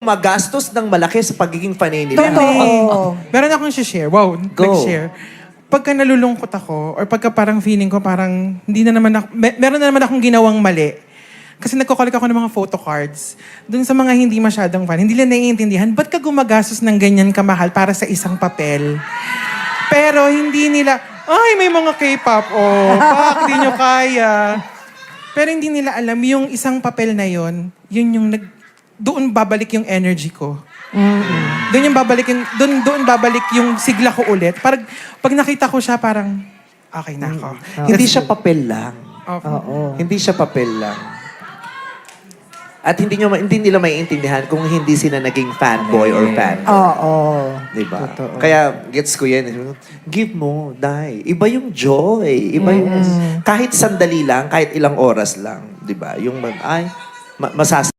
magastos ng malaki sa pagiging fanay nila. Totoo. Meron akong share. Wow, Go. nag-share. Pagka nalulungkot ako, or pagka parang feeling ko parang hindi na naman ako, meron na naman akong ginawang mali. Kasi nagko-collect ako ng mga photo cards. Doon sa mga hindi masyadong fan, hindi nila naiintindihan, ba't ka gumagastos ng ganyan kamahal para sa isang papel? Pero hindi nila, ay, may mga K-pop, oh, bakit di nyo kaya? Pero hindi nila alam, yung isang papel na yon, yun yung doon babalik yung energy ko. Doon yung babalik yung doon babalik yung sigla ko ulit. Pag nakita ko siya parang okay na ako. Hindi siya papel lang. Okay. Hindi siya papel lang. At hindi nila maiintindihan kung hindi sila naging fanboy or fan. Oo. Diba? Totoo. Kaya, gets ko yan. Give mo, die. Iba yung joy. Iba yung, kahit sandali lang, kahit ilang oras lang. Diba? Yung, masas